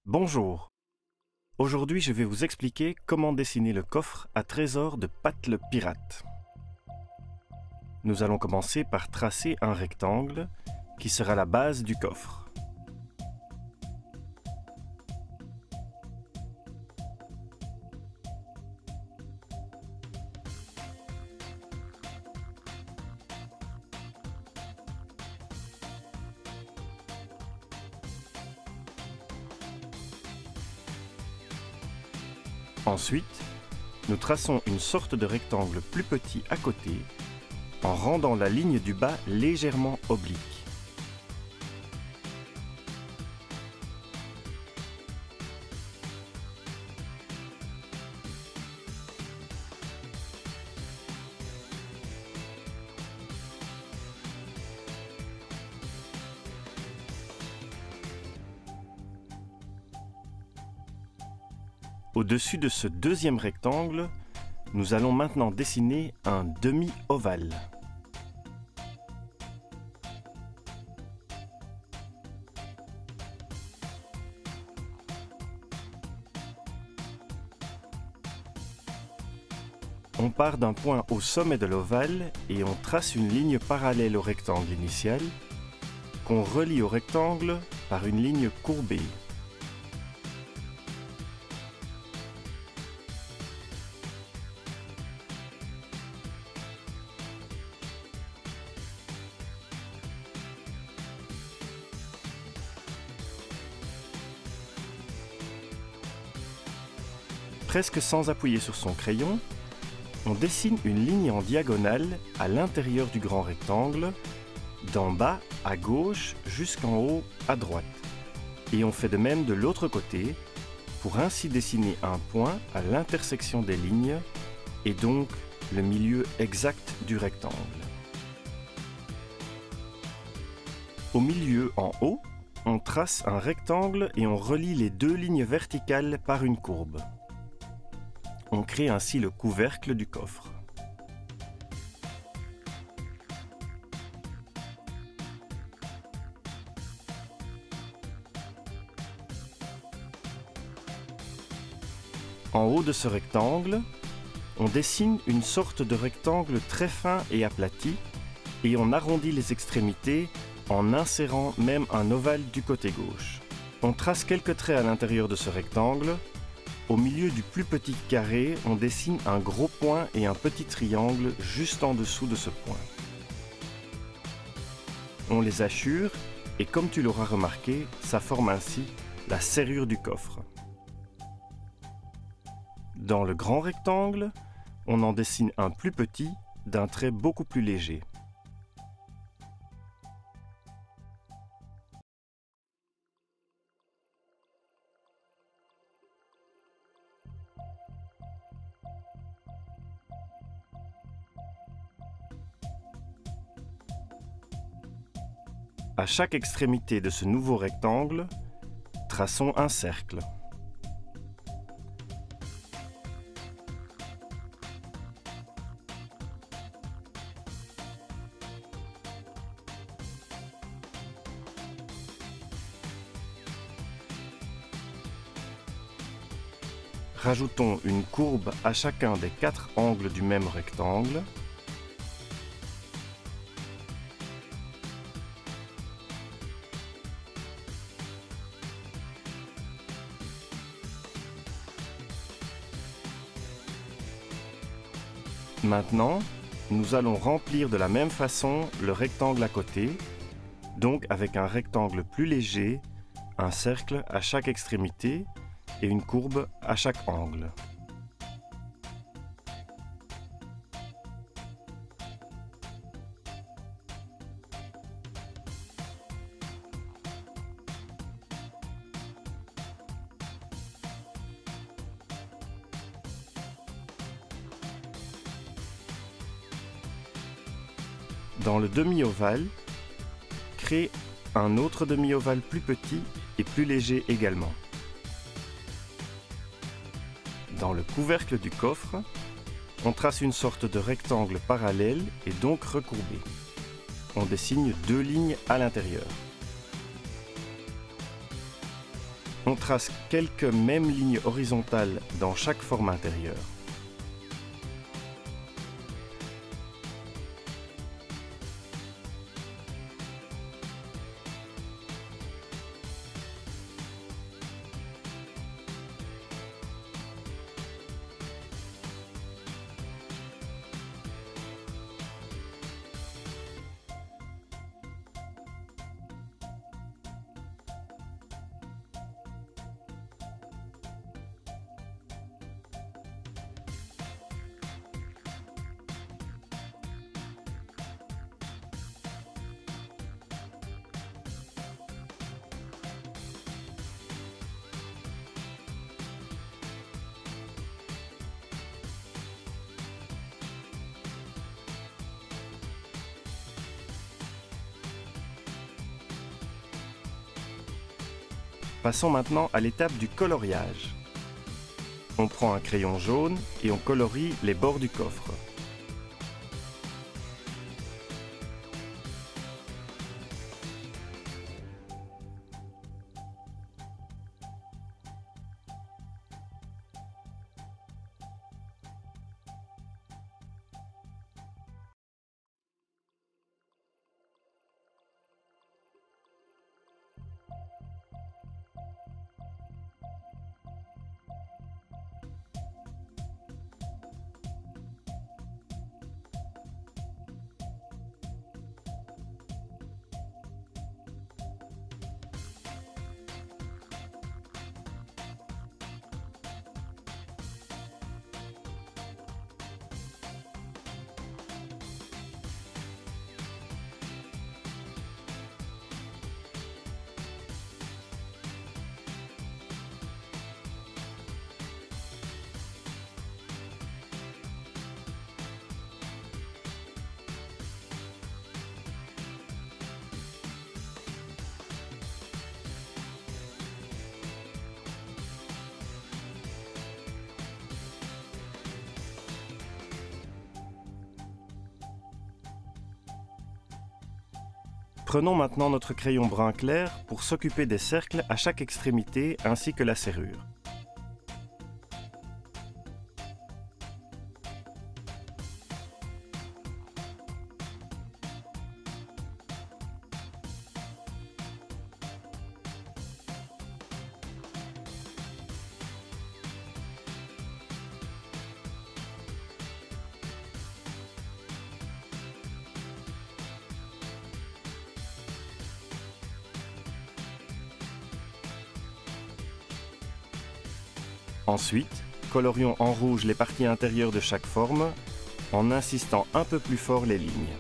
Bonjour. Aujourd'hui, je vais vous expliquer comment dessiner le coffre à trésor de Pat le pirate. Nous allons commencer par tracer un rectangle qui sera la base du coffre. Ensuite, nous traçons une sorte de rectangle plus petit à côté en rendant la ligne du bas légèrement oblique. Au-dessus de ce deuxième rectangle, nous allons maintenant dessiner un demi-ovale. On part d'un point au sommet de l'ovale et on trace une ligne parallèle au rectangle initial qu'on relie au rectangle par une ligne courbée. Presque sans appuyer sur son crayon, on dessine une ligne en diagonale à l'intérieur du grand rectangle, d'en bas à gauche jusqu'en haut à droite. Et on fait de même de l'autre côté, pour ainsi dessiner un point à l'intersection des lignes, et donc le milieu exact du rectangle. Au milieu, en haut, on trace un rectangle et on relie les deux lignes verticales par une courbe. On crée ainsi le couvercle du coffre. En haut de ce rectangle, on dessine une sorte de rectangle très fin et aplati et on arrondit les extrémités en insérant même un ovale du côté gauche. On trace quelques traits à l'intérieur de ce rectangle. Au milieu du plus petit carré, on dessine un gros point et un petit triangle juste en dessous de ce point. On les hachure et comme tu l'auras remarqué, ça forme ainsi la serrure du coffre. Dans le grand rectangle, on en dessine un plus petit d'un trait beaucoup plus léger. À chaque extrémité de ce nouveau rectangle, traçons un cercle. Rajoutons une courbe à chacun des 4 angles du même rectangle. Maintenant, nous allons remplir de la même façon le rectangle à côté, donc avec un rectangle plus léger, un cercle à chaque extrémité et une courbe à chaque angle. Dans le demi-ovale, crée un autre demi-ovale plus petit et plus léger également. Dans le couvercle du coffre, on trace une sorte de rectangle parallèle et donc recourbé. on dessine 2 lignes à l'intérieur. On trace quelques mêmes lignes horizontales dans chaque forme intérieure. Passons maintenant à l'étape du coloriage. On prend un crayon jaune et on colorie les bords du coffre. Prenons maintenant notre crayon brun clair pour s'occuper des cercles à chaque extrémité ainsi que la serrure. Ensuite, colorions en rouge les parties intérieures de chaque forme en insistant un peu plus fort les lignes.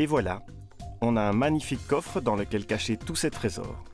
Et voilà, on a un magnifique coffre dans lequel cacher tous ces trésors.